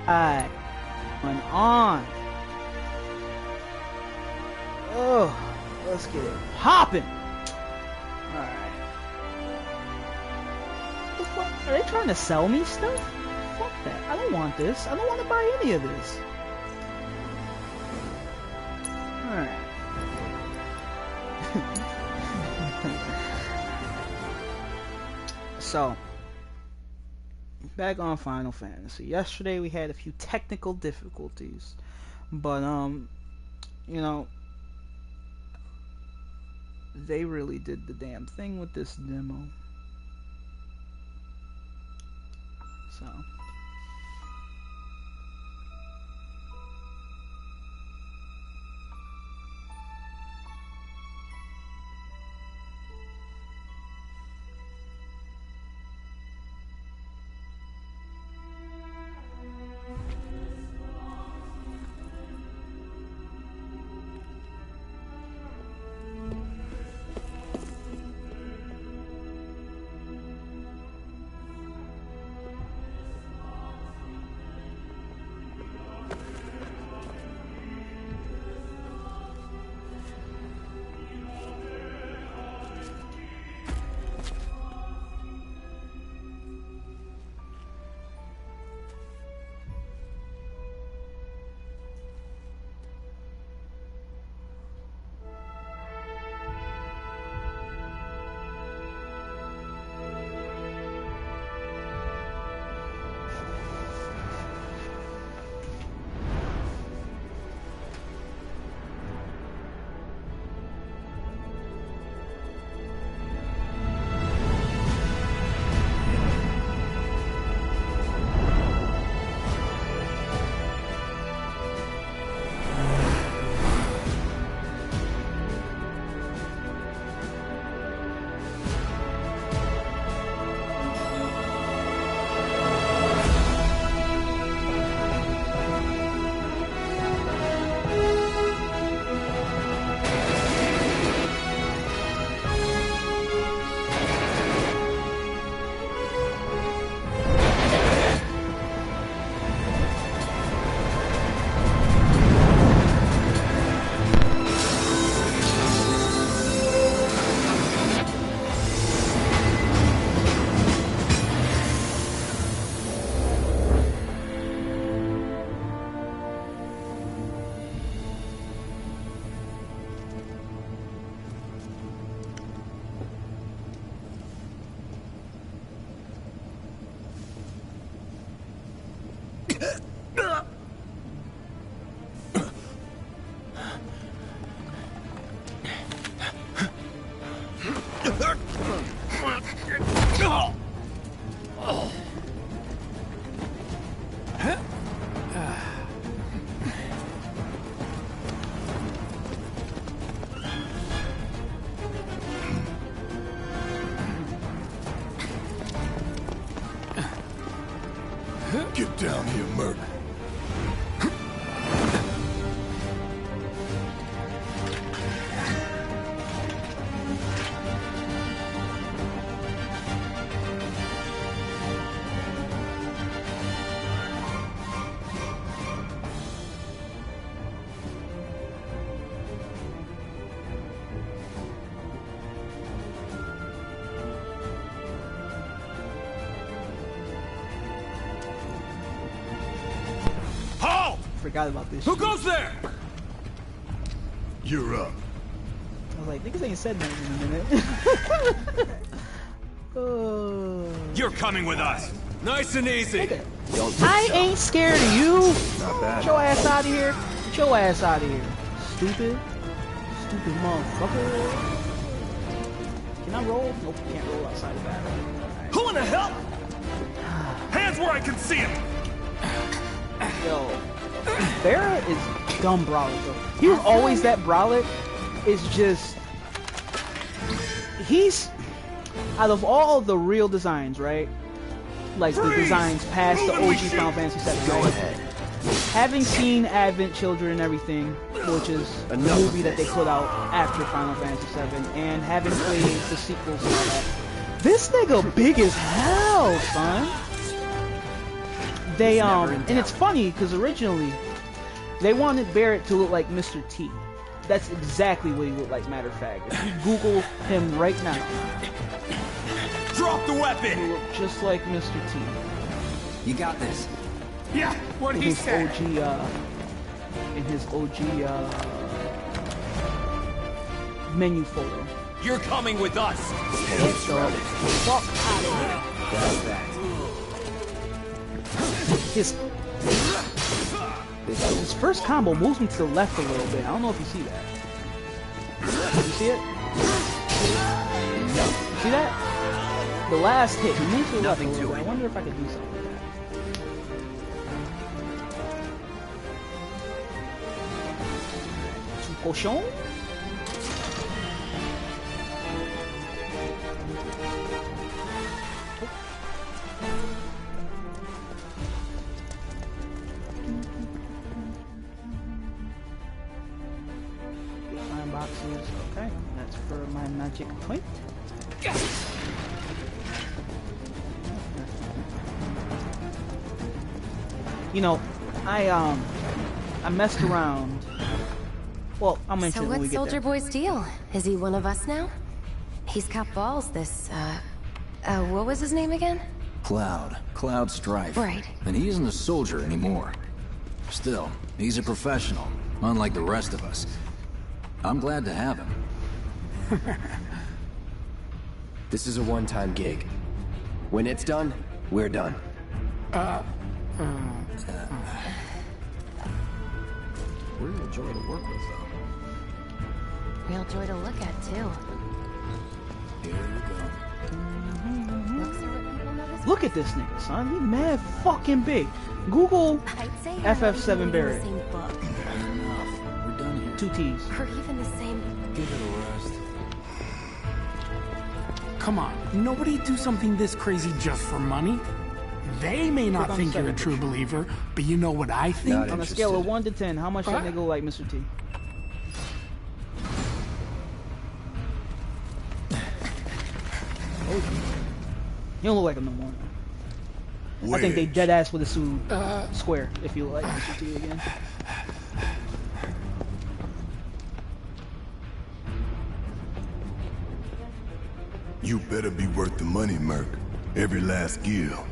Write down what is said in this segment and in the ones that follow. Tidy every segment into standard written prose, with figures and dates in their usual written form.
Alright. Going on. Oh, let's get it popping. Alright. What the fuck? Are they trying to sell me stuff? Fuck that. I don't want this. I don't want to buy any of this. Alright. So, back on Final Fantasy. Yesterday we had a few technical difficulties. But, you know, they really did the damn thing with this demo. So. Get down here, Merc. Forgot about this. Who goes there? You're up. I was like, niggas ain't said nothing in a minute. Oh. You're coming with us. Nice and easy. I ain't scared of you. Not bad. Get your ass out of here. Get your ass out of here. Stupid. Stupid motherfucker. Can I roll? Nope, can't roll outside of that. Right. Who in the hell? Hands where I can see him. Yo. Farrah is dumb brolic, bro. He was always that brolic. It's just... He's... Out of all the real designs, right? Like the designs past the OG Final Fantasy 7, Go right? ahead. Having seen Advent Children and everything, which is a movie that they put out after Final Fantasy 7, and having played the sequels and all that, this nigga big as hell, son. they and it's funny because originally they wanted Barrett to look like Mr. T. That's exactly what he looked like. Matter of fact, if you Google him right now, Drop the he weapon! look just like Mr. T. You got this. Yeah, what In he his said. OG menu photo. You're coming with us. Get the fuck out of here. That's that. His first combo moves me to the left a little bit. I don't know if you see that. You see it? See that? The last hit, he moves to the left a little bit. I wonder if I could do something with that. Some potion? Boxes, okay, that's for my magic point. You know, I messed around. Well, I'll mention it when we So get what's there. Soldier Boy's deal? Is he one of us now? He's got balls, this, what was his name again? Cloud Strife. Right. And he isn't a soldier anymore. Still, he's a professional, unlike the rest of us. I'm glad to have him. This is a one-time gig. When it's done, we're done. Real joy to work with, though. Real joy to look at, too. Here we go. Looks are what people notice. Look at this nigga, son. He mad fucking big. Google I'd say FF7 Barrett. the same book, Enough. We're done here. 2 T's. or even the same. Give it a rest. Come on, nobody do something this crazy just for money. They may not on think the you're a second true believer, but you know what I think? Not On a scale of interested. 1 to 10, how much that nigga look like Mr. T? You don't look like him no more. I think they dead ass with a suit square if you look like Mr. T again. You better be worth the money, Merc. Every last gil.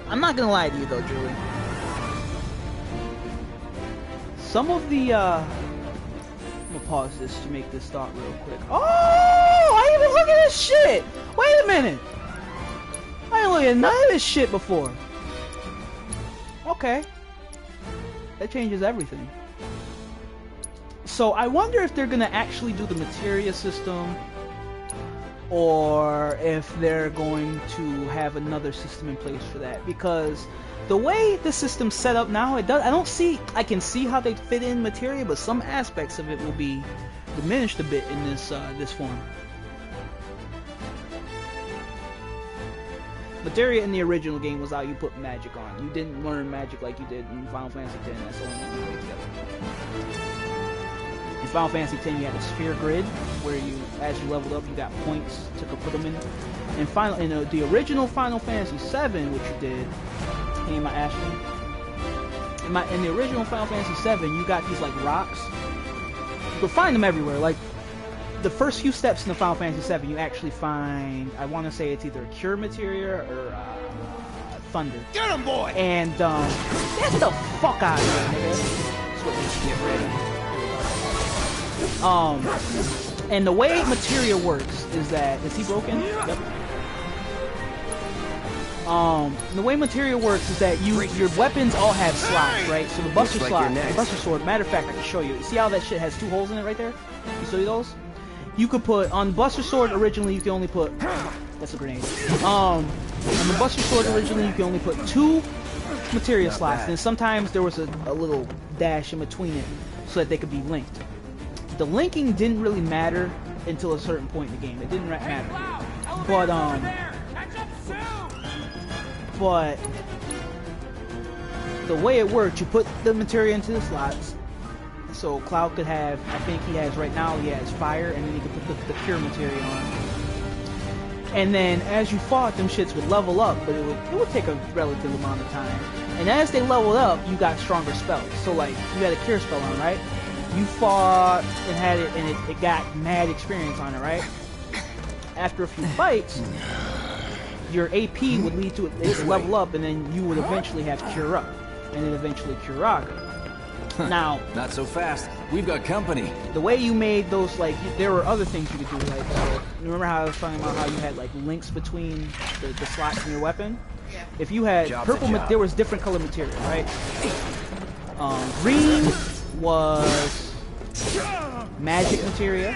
I'm not gonna lie to you though, Julie. Some of the I'm gonna pause this to make this thought real quick. Oh, I didn't even look at this shit. Wait a minute. I didn't look at none of this shit before. Okay, that changes everything. So I wonder if they're gonna actually do the materia system, or if they're going to have another system in place for that, because the way the system's set up now, it does. I can see how they fit in materia, but some aspects of it will be diminished a bit in this form. Materia in the original game was how you put magic on. You didn't learn magic like you did in Final Fantasy X. That's the only one you put together. In Final Fantasy X, you had a sphere grid where you, as you leveled up, you got points to put them in. In the original Final Fantasy VII, which you did, hey, my Ashton. In the original Final Fantasy VII, you got these like rocks. You could find them everywhere. Like the first few steps in the Final Fantasy VII, you actually find, I want to say it's either Cure Materia or Thunder. Get him, boy! And get the fuck out of here, nigga. That's what we should get rid of. And the way materia works is that, is he broken? Yep. The way materia works is that your weapons all have slots, right? So the Buster Looks like slot, you're the next. Buster Sword, matter of fact, I can show you. See how that shit has 2 holes in it right there? You see those? You could put, on Buster Sword originally you could only put, that's a grenade. On the Buster Sword originally you could only put 2 materia slots, bad. and sometimes there was a little dash in between it so that they could be linked. The linking didn't really matter until a certain point in the game. It didn't matter. But the way it worked, you put the materia into the slots. So Cloud could have, I think he has right now, he has fire, and then he could put the pure materia on. And then as you fought, them shits would level up, but it would take a relative amount of time. And as they leveled up, you got stronger spells. So like, you had a cure spell on, right? You fought and had it, and it got mad experience on it, right? After a few fights, your AP would lead to it to level up, and then you would eventually have Cure Up, and then eventually Cure Up. Now, not so fast. We've got company. The way you made those, like, there were other things you could do. Like, remember how I was talking about how you had like links between the slots in your weapon? Yeah. If you had purple, there was different color material, right? Green was magic materia.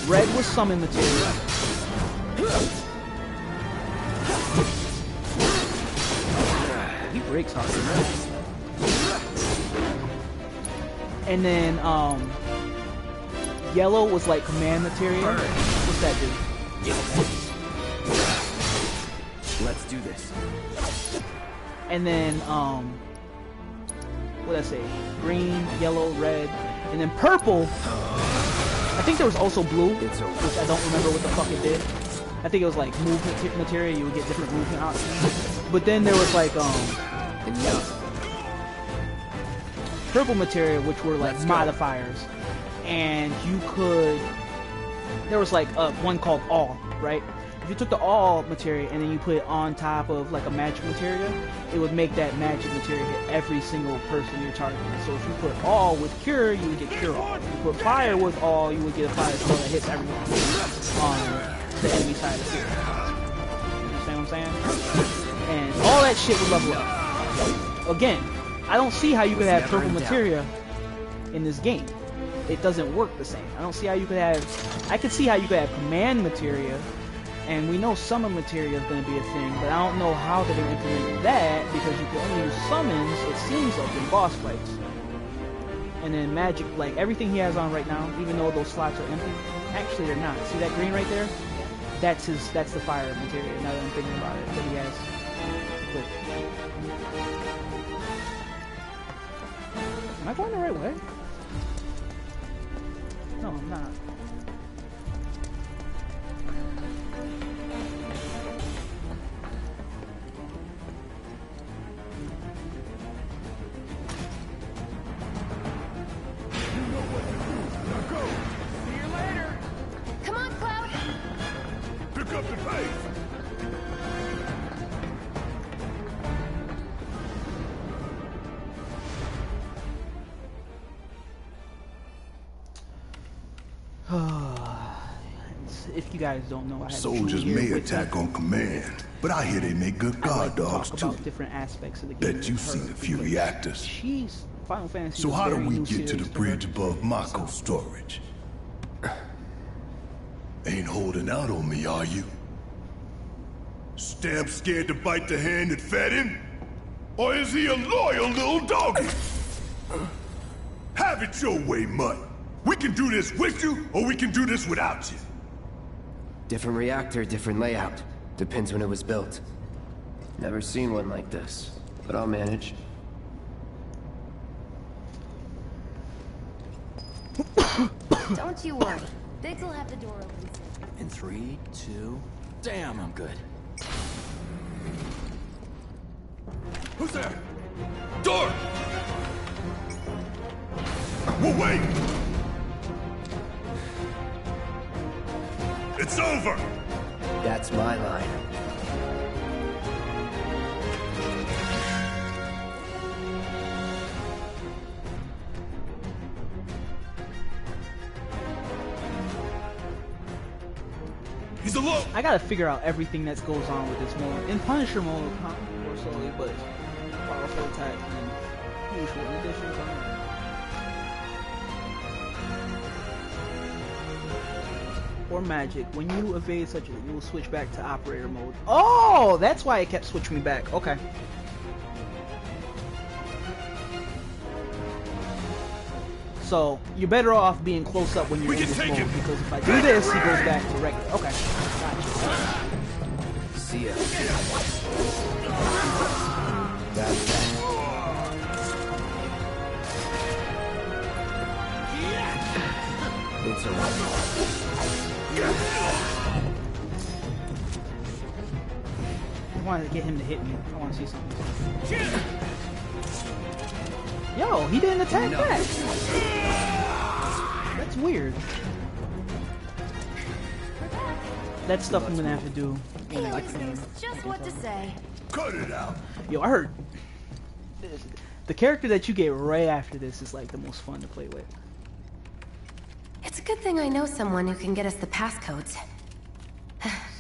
Red was summon materia. He breaks hard, right? And then yellow was like command materia. What's that do? Let's do this. And then what did I say? Green, yellow, red, and then purple. I think there was also blue, which I don't remember what the fuck it did. I think it was like movement materia. You would get different movement options. But then there was like purple materia, which were like modifiers, and you could. There was like one called all, right? If you took the all materia and then you put it on top of like a magic materia, it would make that magic materia hit every single person you're targeting. So if you put all with cure, you would get cure all. If you put fire with all, you would get a fire spell that hits everyone on the enemy side of the field. You understand what I'm saying? And all that shit would level up. Again, I don't see how you could have purple materia in this game. It doesn't work the same. I don't see how you could have. I could see how you could have command materia, and we know summon materia is going to be a thing, but I don't know how they're going to implement that because you can only use summons, it seems like, in boss fights. And then magic, like everything he has on right now, even though those slots are empty, actually they're not. See that green right there? That's the fire materia. Now that I'm thinking about it, that he has. But, am I going the right way? No, I'm not. Come on, Cloud! Pick up the pace! If you guys don't know, I have Soldiers may attack on command, but I hear they make good guard dogs too. Different aspects of the game. Bet you've seen a few reactors. Jeez, Final Fantasy. So how do we get to the bridge above Mako storage? Ain't holding out on me, are you? Stamp scared to bite the hand that fed him? Or is he a loyal little doggy? Have it your way, Mutt. We can do this with you, or we can do this without you. Different reactor, different layout. Depends when it was built. Never seen one like this, but I'll manage. Don't you worry. Biggs will have the door open soon. In 3, 2... Damn, I'm good. Who's there? Door! We'll wait! It's over! That's my line. He's alone! I gotta figure out everything that goes on with this mode. In Punisher mode, more slowly, but powerful attack and usual additions on it. Or magic. When you evade such a, you will switch back to operator mode. Oh, that's why it kept switching me back. Okay. So you're better off being close up when you're in this mode because if I do this, he goes back to regular. Okay. Gotcha. See ya. That's that. It's a I wanted to get him to hit me. I want to see something. Yo, he didn't attack back. That's weird. That's stuff I'm gonna have to do. Felix knows just what to say. Cut it out. Yo, I heard the character that you get right after this is like the most fun to play with. It's a good thing I know someone who can get us the passcodes.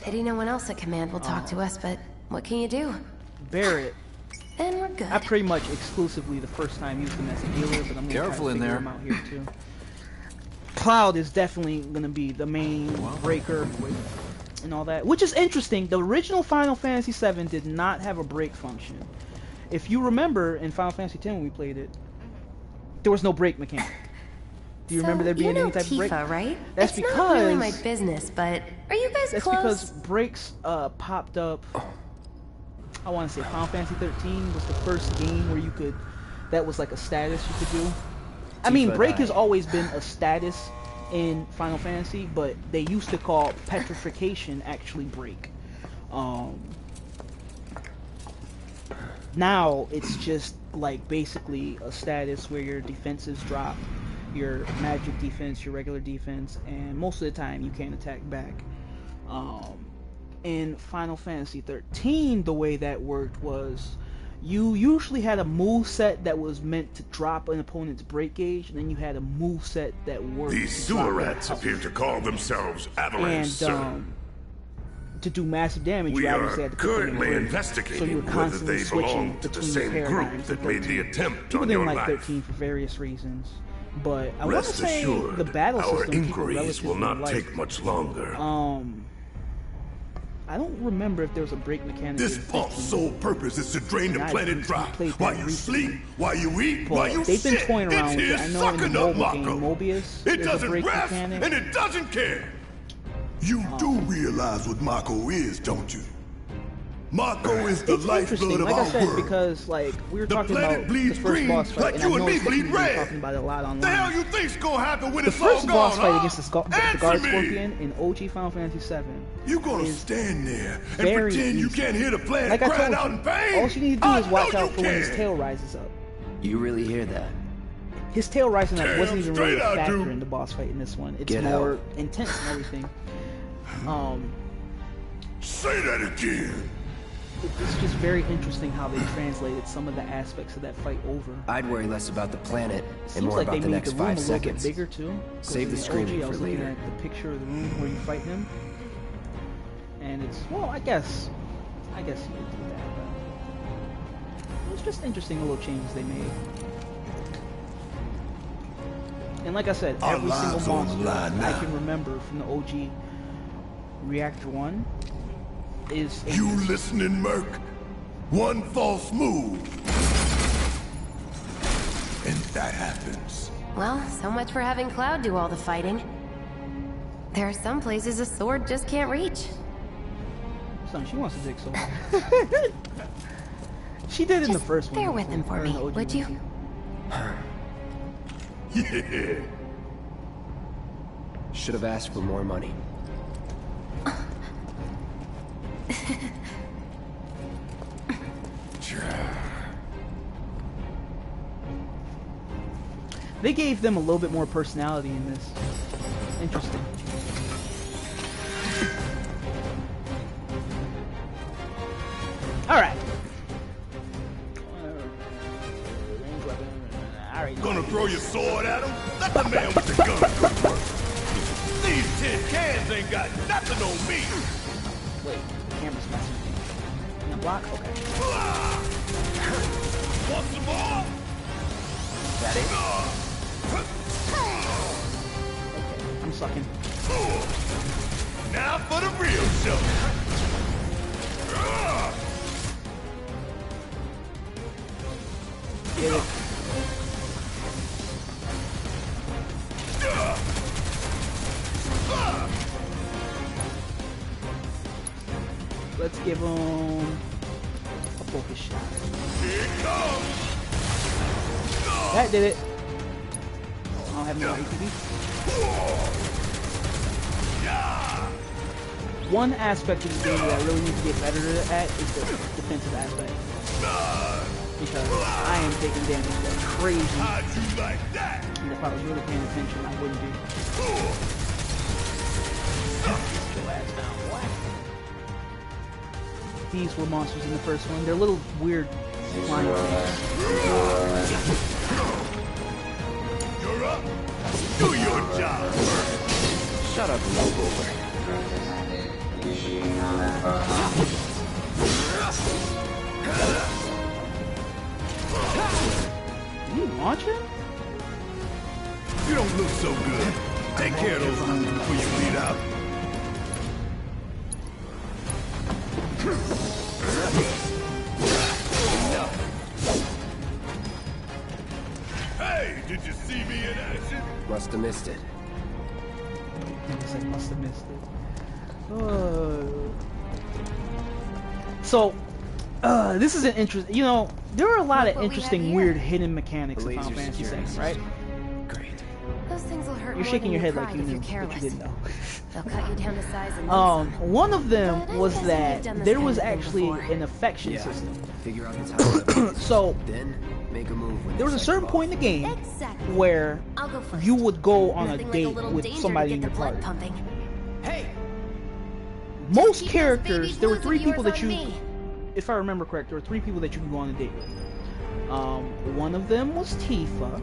Pity no one else at command will talk to us, but what can you do? Barrett, Then we're good. I pretty much exclusively the first time used him as a healer, but I'm gonna Careful try to in figure there. him out here too. Cloud is definitely gonna be the main breaker and all that, which is interesting. The original Final Fantasy VII did not have a break function. If you remember in Final Fantasy X when we played it, there was no break mechanic. Do you remember there being any type of break? Tifa, right? That's it's not really because- my business, but are you guys That's close? because breaks popped up. I want to say Final Fantasy 13 was the first game where you could, that was like a status you could do. I mean, Tifa break died. has always been a status in Final Fantasy, but they used to call petrification actually break. Now it's just like basically a status where your defenses drop, your magic defense, your regular defense, and most of the time you can't attack back. In Final Fantasy 13, the way that worked was you usually had a move set that was meant to drop an opponent's break gauge, and then you had a move set that worked These to sewer drop their rats health. appear to call themselves Avalanche, And sir. to do massive damage, We you are obviously had to put them in currently break. So you investigating were whether constantly they switching belong to the between same group paradigms that in made the 13. attempt People on didn't your like life. 13 for various reasons, but I want to Rest say assured, the battle our system people inquiries will relatively not liked. take much longer. I don't remember if there was a break mechanic. This in pump's 15, sole purpose is to drain the I planet dry. played While that you recently. sleep, while you eat, but while you they've been sit, toying around it's with here it. I know in the sucking up mobile game Mako. Mobius, It there's a doesn't break rest, mechanic. and it doesn't care. You do realize what Mako is, don't you? Mako is the It's lifeblood interesting, of like I our said, world. because like we were The talking planet about the bleeds first green boss fight, like and you I and know me Stephanie bleed been red. talking about it a lot online. The hell you think's gonna happen when The it's all first gone, boss fight huh? against the guard Answer me! scorpion in OG Final Fantasy VII. You gonna is stand there and very pretend you easy. can't hear the planet Like I crying told out in you, pain? all you need to do I is watch know out you for when his can. tail rises up. You really hear that? His tail rising up Damn wasn't even really straight a I factor do. in the boss fight in this one. It's Get more out. intense and everything. Say that again. It's just very interesting how they translated some of the aspects of that fight over. I'd worry less about the planet and Seems more like they about the made next the room 5 a little bit seconds. bigger too. 'Cause Save in the screaming OG, I was for looking later. at the picture of the room where you fight him, and it's I guess you could do that. But it was just interesting little changes they made. And like I said, Our every lives single on the monster line I now. can remember from the OG Reactor 1 is a You listening, Merc? One false move. And that happens. Well, so much for having Cloud do all the fighting. There are some places a sword just can't reach. Son, she wants to dig so hard. She did in the Just first one. bear with him for or in me, the OG would you? one, Yeah. Should have asked for more money. They gave them a little bit more personality in this. Interesting. Alright. Gonna throw your sword at him? Let the man with the gun do work. These tin cans ain't got nothing on me. Wait, the camera's messing with me. In the block? Okay. Want some more? That it? Okay, I'm sucking. Now for the real show. Get it. Let's give him a focus shot. Here That did it. I don't have no ATB. One aspect of the game that I really need to get better at is the defensive aspect. Because I am taking damage like crazy. And if I was really paying attention, I wouldn't be. Get your ass down, boy. These were monsters in the first one. They're little weird flying things. You're up. Do your job. Shut up, Lobo. Did you launch it? You don't look so good. Take care of those wounds before you bleed out. Hey, did you see me in action? Must have missed it. I guess I must have missed it. So, this is an interesting. You know, there are a lot of interesting, weird, hidden mechanics in Final Fantasy VII, right? Great. Those things will hurt. You're shaking your head like you knew, but you didn't know. They'll cut you down to size and one of them was that there was actually an affection system. Figure out the time. So Then make a move. When there was a certain point in the game Exactly. where I'll go first. you would go on a Nothing like date little with danger somebody to in get your the blood party. pumping. Hey! Most Keep those characters, baby there were blues 3 of people yours that on you, me. if I remember correct, there were 3 people that you could go on a date with. One of them was Tifa.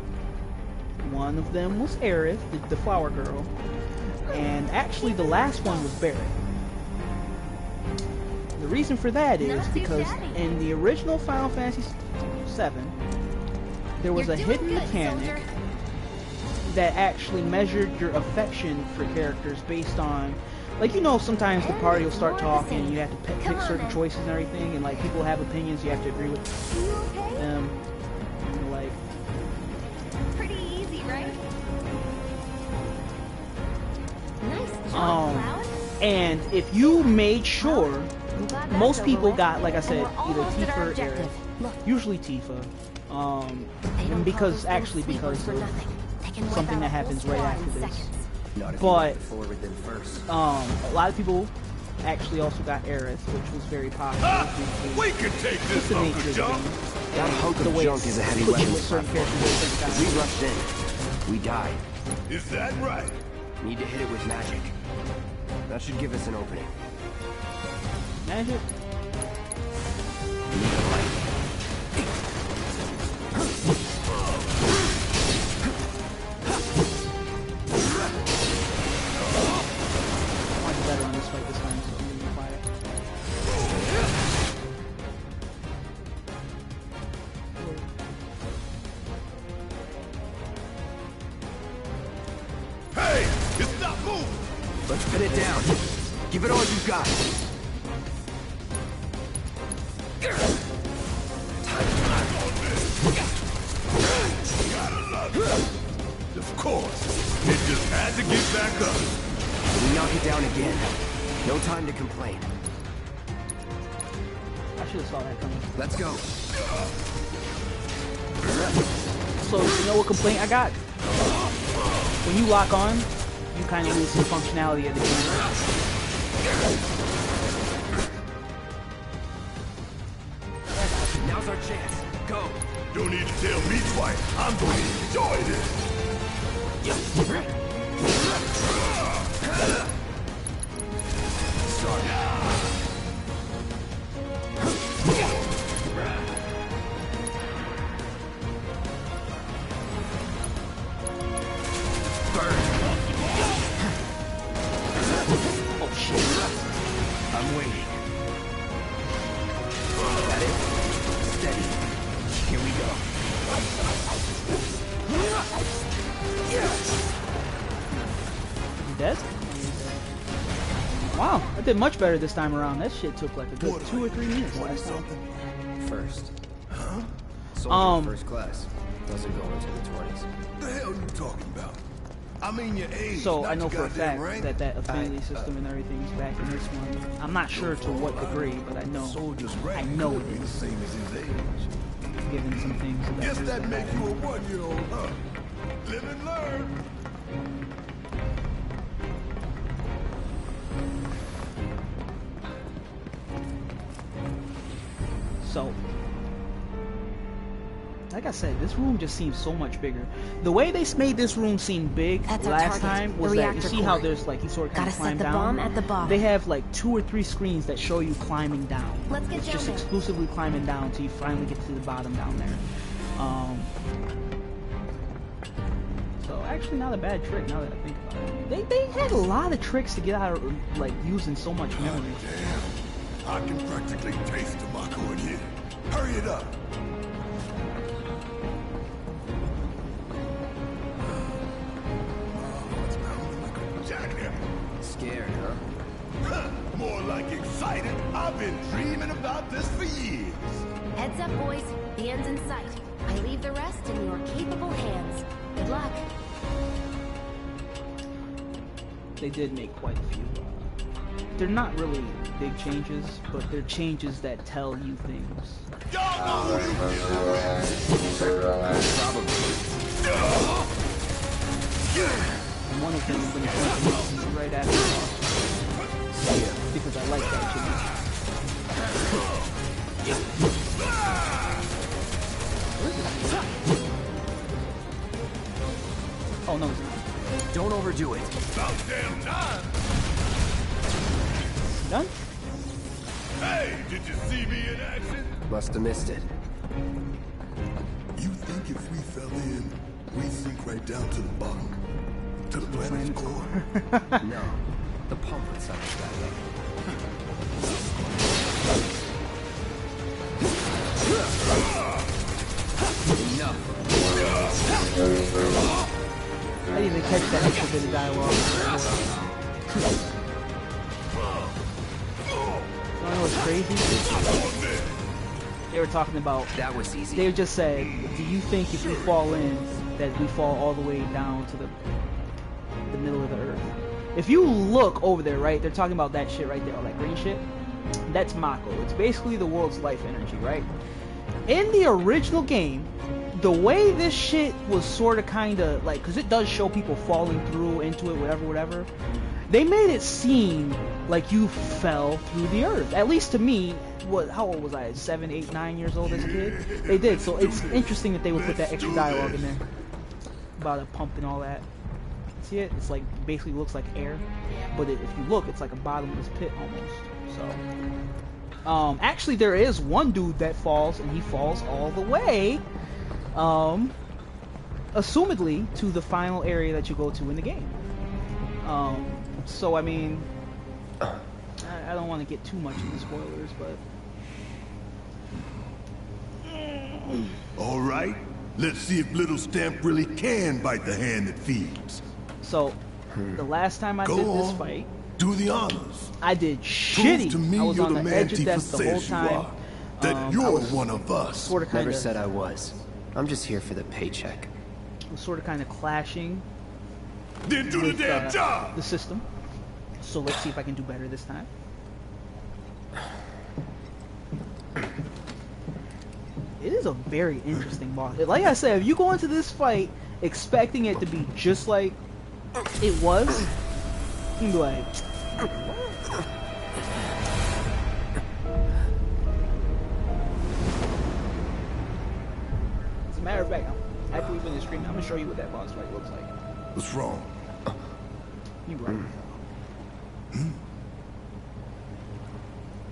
One of them was Aerith, the flower girl. And actually the last one was Barret. The reason for that is Not too because shabby. in the original Final Fantasy VII, there was You're a doing hidden good, mechanic soldier. that actually measured your affection for characters based on, like, you know, sometimes the party will start talking and you have to pick Come on, certain then. choices and everything, and like people have opinions, you have to agree with You okay? them. And, like, Pretty easy, right? Nice job, Um, Cloud. and if you made sure, I'm glad that's most over people with. got, like I said, And we're either almost at Tifa our or objective. Aerith. Look, Usually Tifa. they don't And call because, those actually little because sleepers of for nothing. They can wipe something out that a whole happens right squad after in this. seconds. Not if But- you move forward then first. A lot of people actually also got Aerith, which was very popular. Ah, due to we can take just this the hunk nature of of the junk. game. That hunk The of way junk it's is a heavy put you weapons with certain platform. characters at certain If we times. rushed in, we die. Is that right? Need to hit it with magic. That should give us an opening. Magic? We need a light. I want to be better on this fight this time, so I'm gonna be quiet. Hey, it's not moving. Let's pin it down. Give it all you got. Of course. It just had to get back up. We knock it down again. No time to complain. I should have saw that coming. Let's go. So, you know what complaint I got? When you lock on, you kind of lose the functionality of the game. Now's our chance. Go. Don't need to tell me twice. I'm going to enjoy this. Oh shit. I'm waiting. Got it? Steady. Here we go. You dead? Wow, I did much better this time around. That shit took like a good 2 or 3 minutes last time. First. Soldier first class. Doesn't go into the 20s. What the hell are you talking about? I mean your age. So not I know your for a goddamn fact rank. that affinity system and everything is back in this one. I'm not sure to what degree, but I know Soldier's I rank know could it be the is, same as his age. given some things that Guess is that makes you a happening. 1-year-old, huh? Live and learn. So, like I said, this room just seems so much bigger. The way they made this room seem big That's our last target, time was the that you reactor see how core. there's like you sort of kind Gotta of climb set the down. bomb at the bottom. They have like 2 or 3 screens that show you climbing down. Let's get it's down just there. exclusively climbing down until you finally get to the bottom down there. So actually not a bad trick now that I think about it. They had a lot of tricks to get out of like using so much memory. Damn. I can practically taste tobacco in here. Hurry it up. Oh, it's pounding like a jackhammer. Scared, huh? More like excited. I've been dreaming about this for years. Heads up, boys. The end's in sight. I leave the rest in your capable hands. Good luck. They did make quite a few. They're not really big changes, but they're changes that tell you things. Y'all know who you And one of them is going to point them out right after the boss. Yeah, because I like that change. Oh no, it's not. Don't overdo it. About damn time. Done? Hey, did you see me in action? Must have missed it. You think if we fell in, we'd sink right down to the bottom? To the planet's core? No. The pump would suck us that way. Enough. I didn't even catch that extra bit of dialogue. You know what's crazy? They were talking about, That was easy. they just said, do you think if we fall in, that we fall all the way down to the middle of the earth? If you look over there, right, they're talking about that shit right there, all that green shit. That's Mako. It's basically the world's life energy, right? In the original game, the way this shit was sort of kind of like, because it does show people falling through into it, whatever, they made it seem like you fell through the earth. At least to me, how old was I? 7, 8, 9 years old as a kid? They did, so it's interesting that they would put that extra dialogue in there about a pump and all that. See it? It's like, basically looks like air, but if you look, it's like a bottomless pit almost. So, actually there is one dude that falls, and he falls all the way, assumedly, to the final area that you go to in the game. So I mean, I don't want to get too much into spoilers, but All right, let's see if Little Stamp really can bite the hand that feeds. so the last time I Go did this on, fight, do the honors. I did Prove shitty. to me I was you're on the the man edge of Tifa death the whole says you time. are. That I you're was one of us. Sort of kind Never of said I was. I'm just here for the paycheck. clashing Then do the with damn job. the system. So let's see if I can do better this time. It is a very interesting boss. Like I said, if you go into this fight expecting it to be just like it was, you can be like, as a matter of fact, after we finish streaming, I'm gonna show you what that boss fight looks like. What's wrong? You right.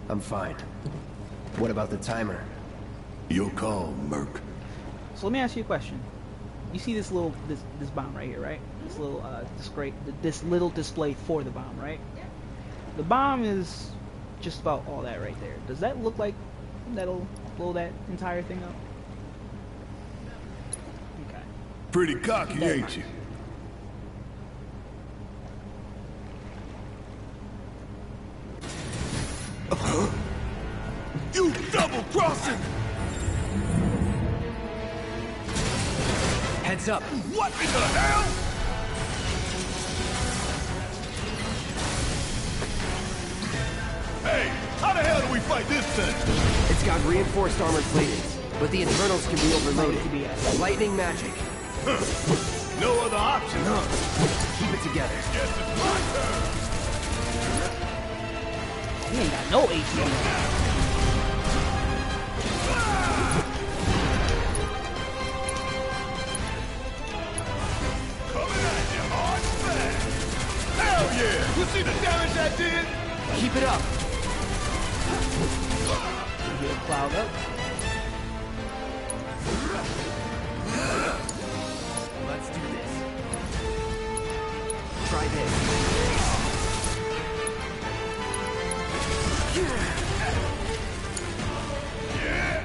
I'm fine. What about the timer? Your call, Merc. So let me ask you a question. You see this little this bomb right here, right? This little this little display for the bomb, right? The bomb is just about all that right there. Does that look like that'll blow that entire thing up? Okay. Pretty cocky, Never ain't mind. you? You double-crossing! Heads up! What in the hell? Hey, how the hell do we fight this thing? It's got reinforced armored platings, but the internals can be overloaded. Lightning magic. No other option, huh? Keep it together. Guess it's my turn. He ain't got no HP. Coming at you hard and fast. Hell yeah! You see the damage I did? Keep it up. Get a cloud up. Let's do this. Try this. Yeah!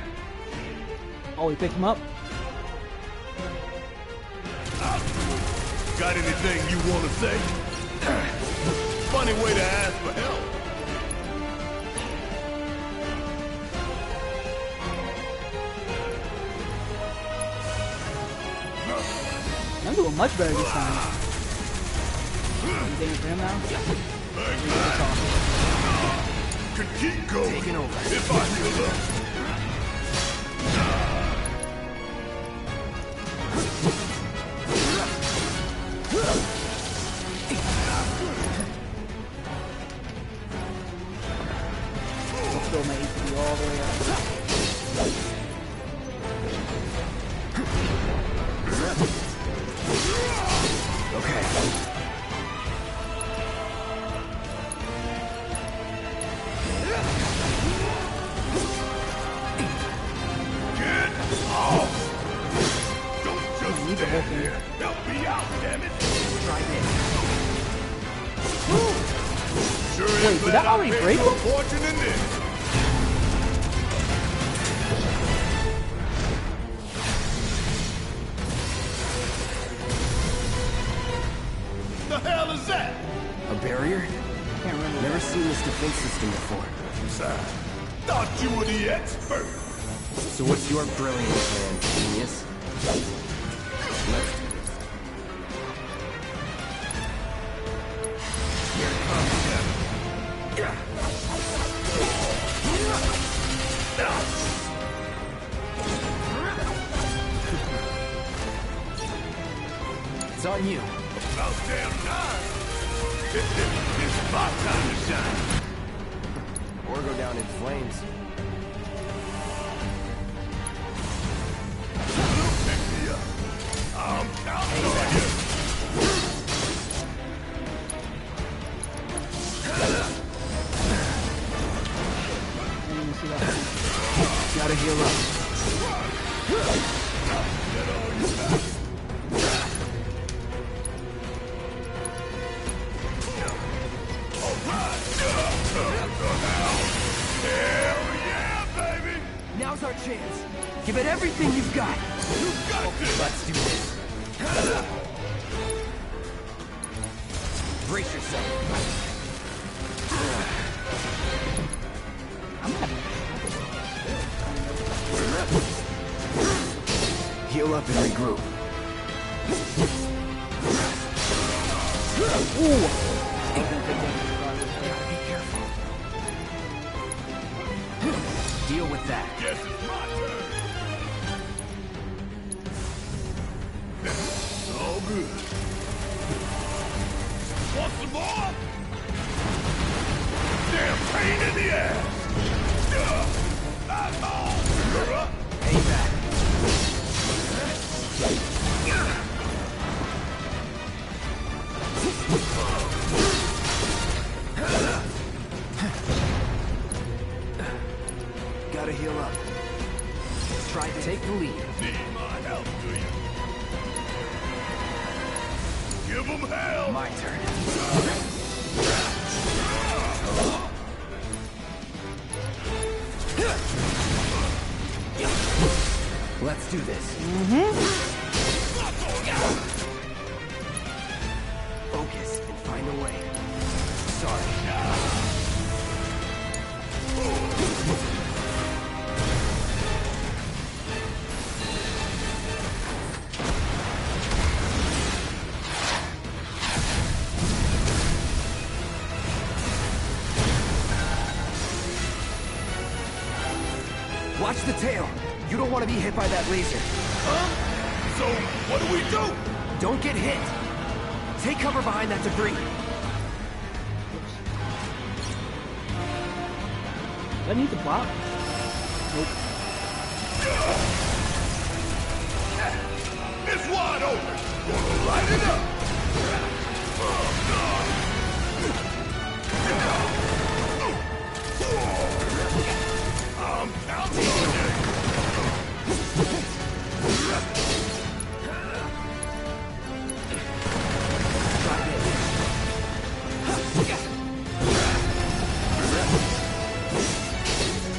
Oh, he picked him up. Got anything you want to say? Funny way to ask for help. I'm doing much better this time. Anything for him now? Could keep going Taking over. if I heal up. I'll fill my HP all the way up. Okay. Get off! Don't just stand there. Help me out, damn it! Try this. Sure Wait, is did glad that I already paid break more him? fortune than this. The hell is that? A barrier? Can't remember. Never seen this defense system before. Thought you were the expert. So what's your brilliant plan, genius? Let's do this. Here it comes. It's on you. About damn time. It's my time to shine. Or go down in flames. Pick me up. I'm counting on you. I didn't even see that. Gotta heal up. Hell yeah, baby! Now's our chance. Give it everything you've got. You got this! Let's do this. Brace yourself. Heal up and regroup. Ooh! Be careful. Deal with that. Guess it's my turn. All good. Want some more? Damn pain in the ass. I'm on. You're up. Payback. Gotta heal up. Try to take the lead. Need my help, do you? Give them hell. My turn. Let's do this. Focus and find a way. Sorry. Watch the tail. You don't want to be hit by that laser. So, what do we do? Don't get hit. Take cover behind that debris. Do I need to block? Nope. It's wide open. Gonna light it up. I'm counting on you.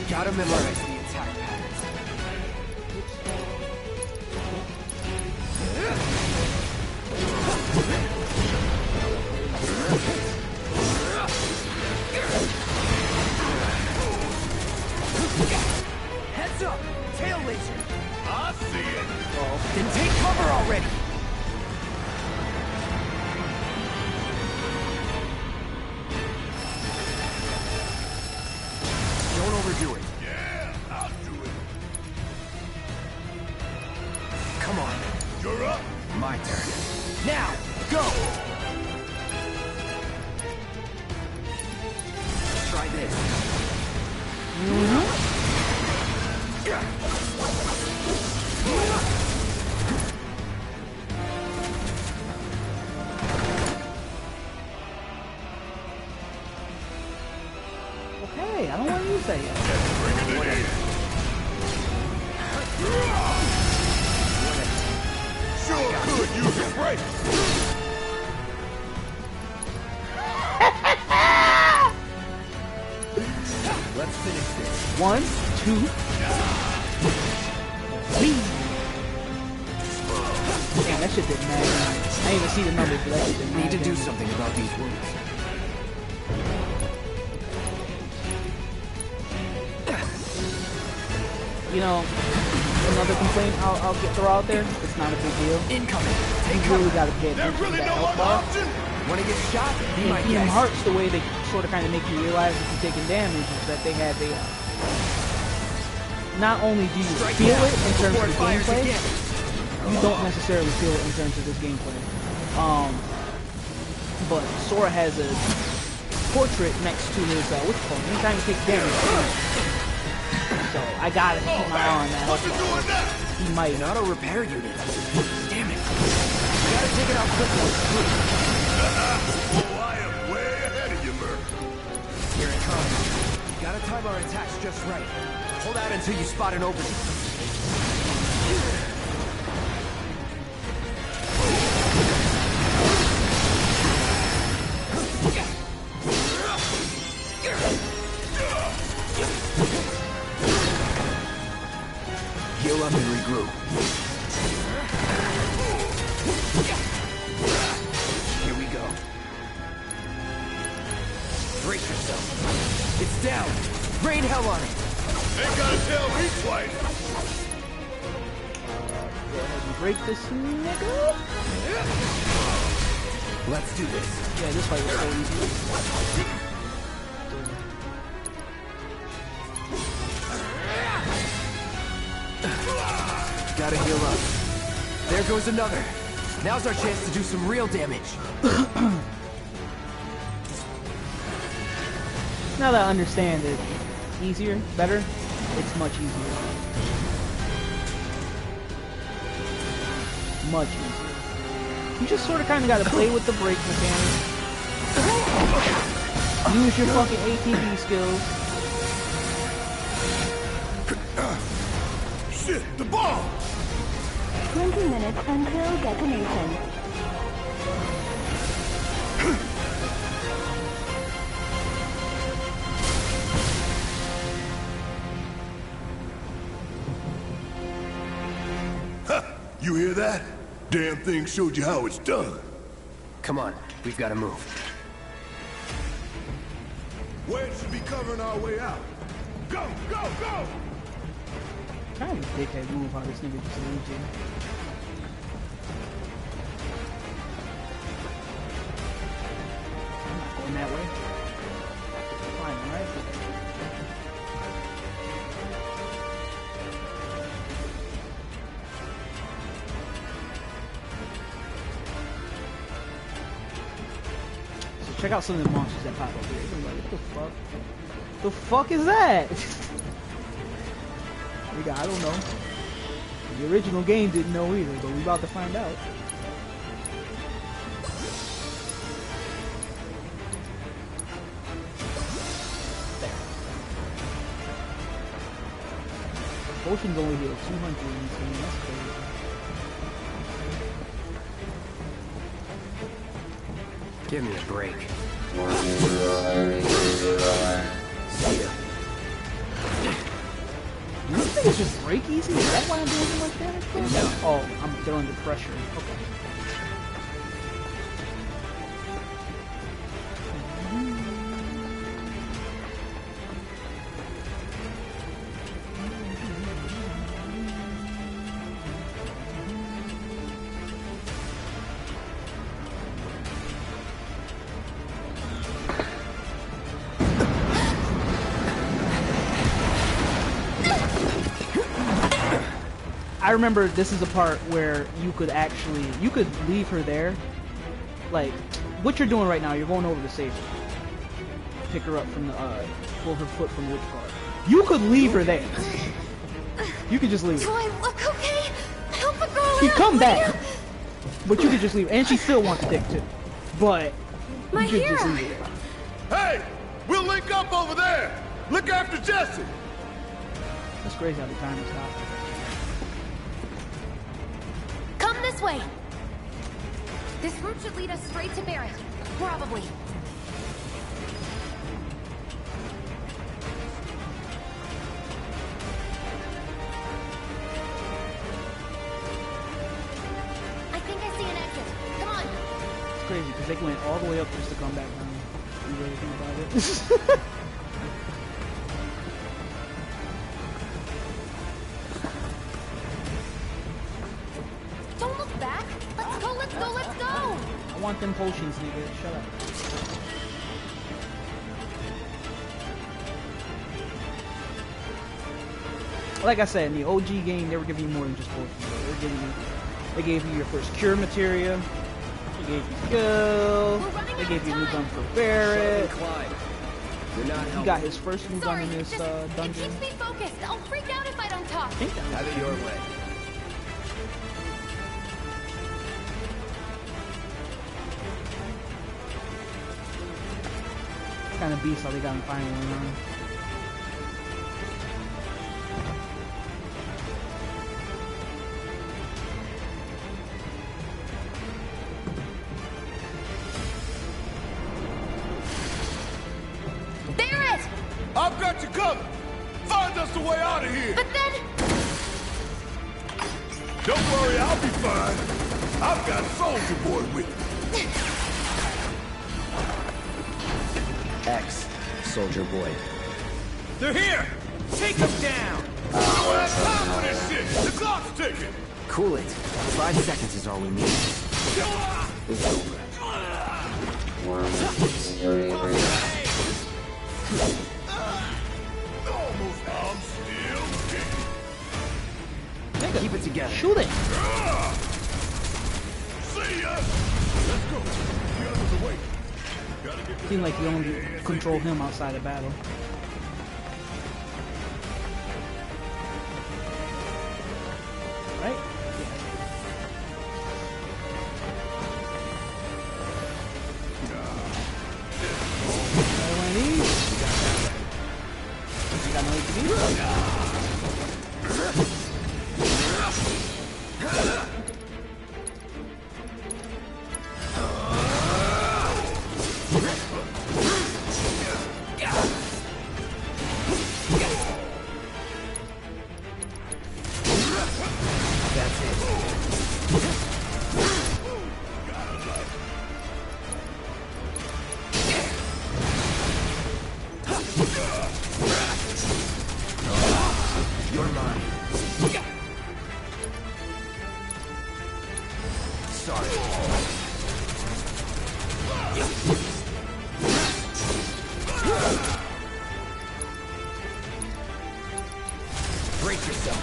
Gotta memorize the attack patterns. Heads up! Tail laser! I see it. Then take cover already! Don't overdo it. Yeah, I'll do it. Come on. You're up. My turn. Now, go! Try this. Okay, I don't want to use that yet. Sure could use a break. Let's finish this. 1, 2, 3. Damn, that shit didn't matter. I didn't even see the numbers, but that shit didn't Need to matter. do something about these wounds. You know, another complaint I'll throw out there. It's not a big deal. Incoming. You Take really cover. gotta pay There's attention to really that no health other bar. option. Wanna get shot? Be In my Kingdom guest. Hearts, the way they sort of kind of make you realize that you're taking damage is that they have a. Not only do you Strike feel now it in terms before of it the fires gameplay, again. you don't necessarily feel it in terms of this gameplay. But Sora has a portrait next to his what's it called? Anytime he takes damage, so I gotta keep my eye on that What health you bar. doing now? He might. An auto repair unit. Damn it. You gotta take it out quickly. Oh, I am way ahead of you, Merc. Here it comes. Gotta time our attacks just right. Hold out until you spot an opening. Heal up and regroup. Here we go. Brace yourself. It's down. Rain hell on it. Ain't gotta tell me twice. Go ahead and break this nigga. Let's do this. Yeah, this fight was so easy. Gotta heal up. There goes another. Now's our chance to do some real damage. Now that I understand it easier, better, it's much easier. Much easier. You just sort of kind of got to play with the break mechanic. Use your fucking ATB skills. Shit, the bomb! 20 minutes until detonation. You hear that? Damn thing showed you how it's done. Come on, we've got to move. Wedge should be covering our way out. Go, go, go! Kind of a dickhead move how this nigga just leaves you. I'm not going that way. Fine, right? Check out some of the monsters that pop up here. You're like, what the fuck? The fuck is that? Nigga, I don't know. The original game didn't know either, but we about to find out. There. Potions only heal 200 in this game. That's crazy. Give me a break. You think it's just break easy? Is that why I'm doing so much damage? No. Oh, they're under pressure. Okay. I remember this is a part where you could leave her there. Like, what you're doing right now, you're going over to save her. Pick her up from the, pull her foot from the witch card. You could leave her there. You could just leave her. Do I look okay? Help a girl She'd out, come will back. you? But you could just leave her. And she still wants the dick too. But, My you could just hero. leave her there. Hey, we'll link up over there. Look after Jesse. That's crazy how the timer stopped. Come this way. This route should lead us straight to Barrett. Probably. I think I see an exit. Come on. It's crazy because they went all the way up just to come back down. You really think about it? Don't look back. Let's go, let's go, let's go. I want them potions, nigga. Shut up. Like I said, in the OG game, they were giving you more than just potions. They gave you your first cure materia. They gave you skill. They gave you a new gun for Barrett. He got his first new gun in this It dungeon. keeps me focused. I'll freak out if I don't talk. I think that Have it your way. kind of beast how they got him finally around. Barrett! I've got you covered. Find us the way out of here. But then... Don't worry, I'll be fine. I've got Soldier Boy with me. X, Soldier Boy. They're here! Take them down! We don't have time for this shit. The clock's ticking. Cool it. 5 seconds is all we need. It's over. Almost. I'm still kicking. Nigga, Keep it together. shoot it! See ya. Let's go. The others are waiting. Gotta get this Seems like you only control him outside of battle. Right? You got no HP? That's it. You're mine. Sorry. Brace yourself.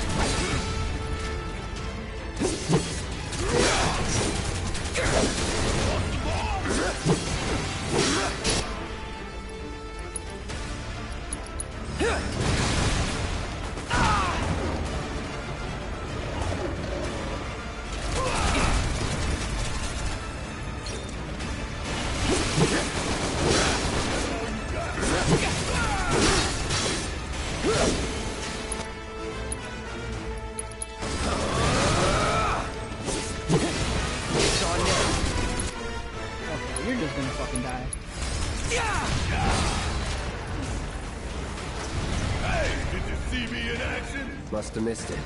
fucking die. Hey, did you see me in action? Must have missed it.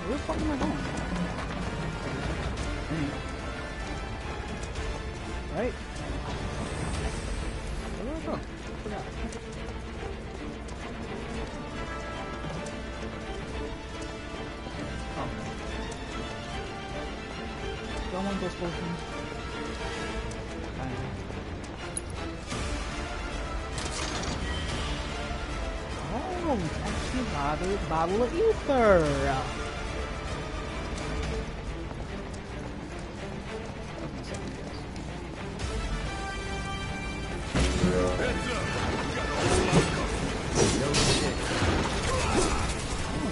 Where the fuck am I going? Right? Where do I go? I forgot. Oh. Do I want those potions? Oh, it's actually a bottle of ether.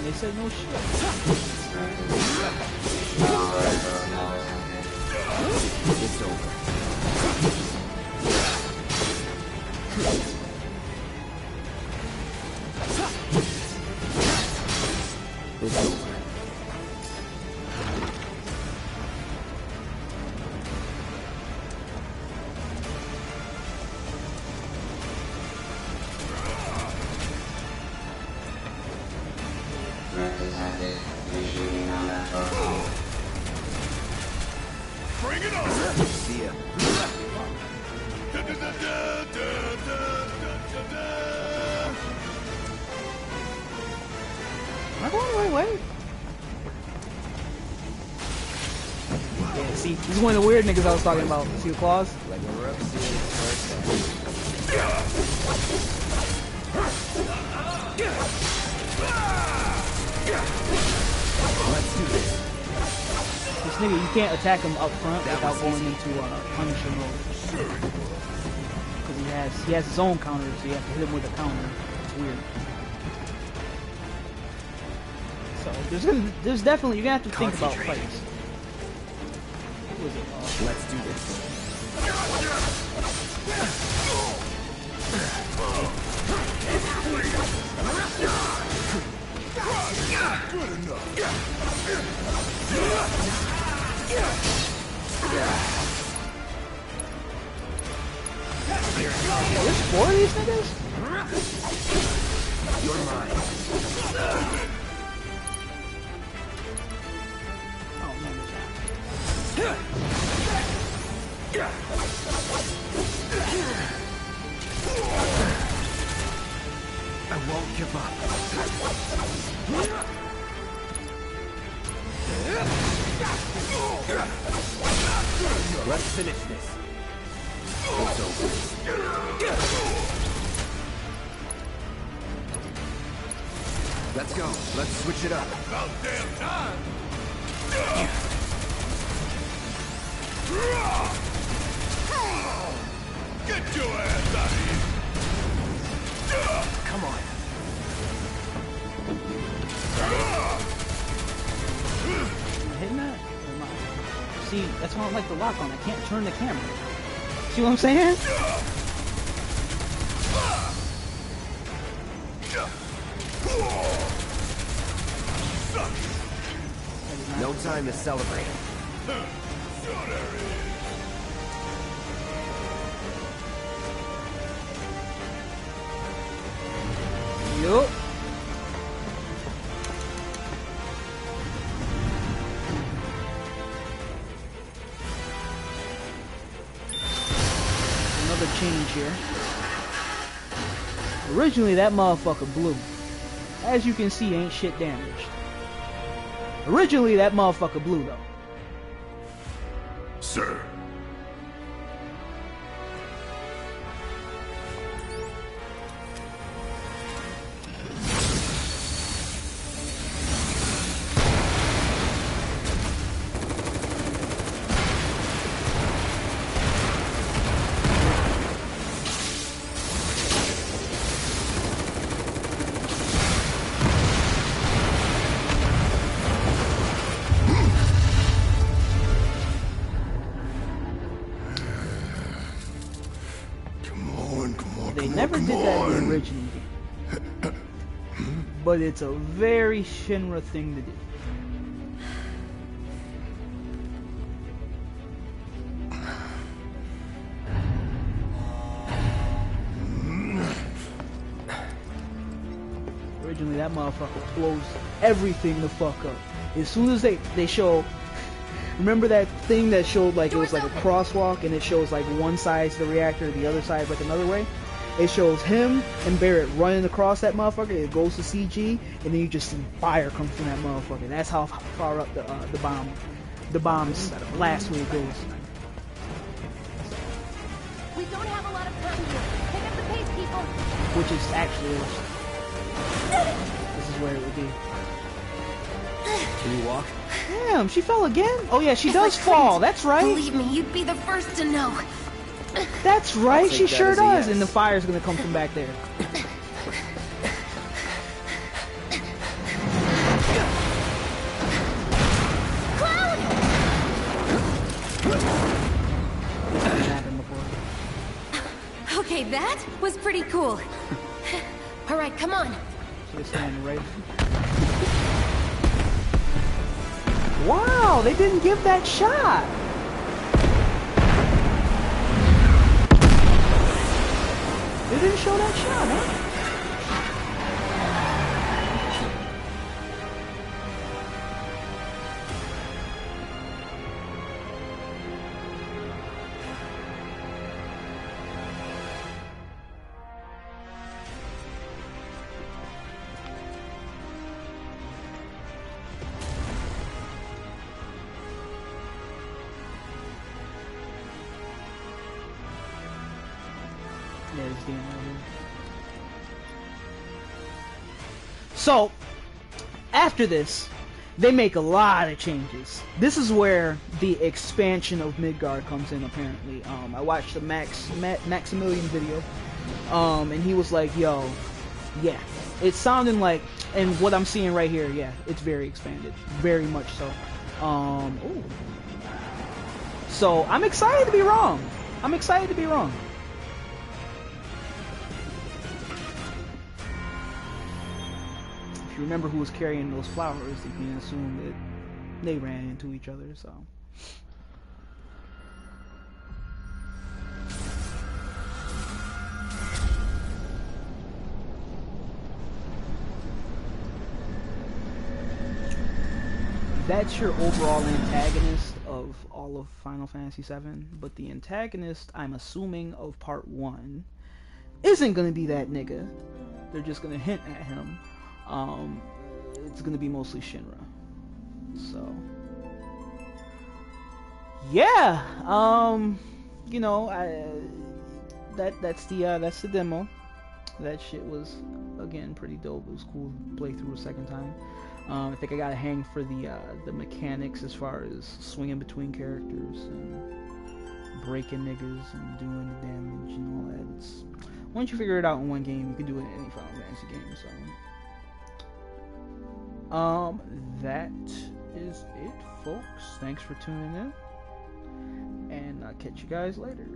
They said no shit. It's over. It's over. Bring it on! See ya. Am I going the right way? Yeah, see, this is one of the weird niggas I was talking about. See the claws? Like a rough scene first. Let's do this. This nigga, you can't attack him up front without going into Punisher mode. Because he has his own counter, so you have to hit him with a counter. It's weird. So there's definitely, you're gonna have to think about fights. What was it? Let's do this. Good enough. There's 4 of these niggas? You're mine. Oh, no, I won't give up. Let's finish this. It's over. Let's go. Let's switch it up. About damn time. Get your ass out of here. Come on. Am I hitting that? Or am I? See, that's why I don't like the lock on. I can't turn the camera. See what I'm saying? No time to celebrate. Sure there is. Yup. Another change here. Originally, that motherfucker blew. As you can see, ain't shit damaged. Originally, that motherfucker blew, though. Sir. original game. But it's a very Shinra thing to do. Originally, that motherfucker blows everything the fuck up. As soon as they show, remember that thing that showed like it was like a crosswalk, and it shows like one side's the reactor, the other side's like another way. It shows him and Barrett running across that motherfucker. It goes to CG, and then you just see fire come from that motherfucker. That's how far up the bomb's blast wave goes. We don't have a lot of time here. Pick up the pace, people. Which is actually, this is where it would be. Can you walk? Damn, she fell again? Oh yeah, she does fall. That's right. Believe me, you'd be the first to know. That's right, she sure as a does. yes. And the fire's gonna come from back there. Okay, that was pretty cool. All right, come on. She was standing right. Wow, they didn't give that shot. They didn't show that shot, huh? So, after this, they make a lot of changes. This is where the expansion of Midgard comes in, apparently. I watched the Maximilian video, and he was like, yo, yeah, it's sounding like, and what I'm seeing right here, yeah, it's very expanded. Very much so. Ooh. So, I'm excited to be wrong. I'm excited to be wrong. If you remember who was carrying those flowers, you can assume that they ran into each other, so. That's your overall antagonist of all of Final Fantasy VII, but the antagonist, I'm assuming, of Part 1 isn't gonna be that nigga. They're just gonna hint at him. It's gonna be mostly Shinra. So yeah, you know, that's the demo. That shit was again pretty dope. It was cool to play through a second time. I think I got a hang for the mechanics as far as swinging between characters and breaking niggas and doing the damage and all that. It's, once you figure it out in one game, you can do it in any Final Fantasy game. So that is it, folks. Thanks for tuning in, and I'll catch you guys later.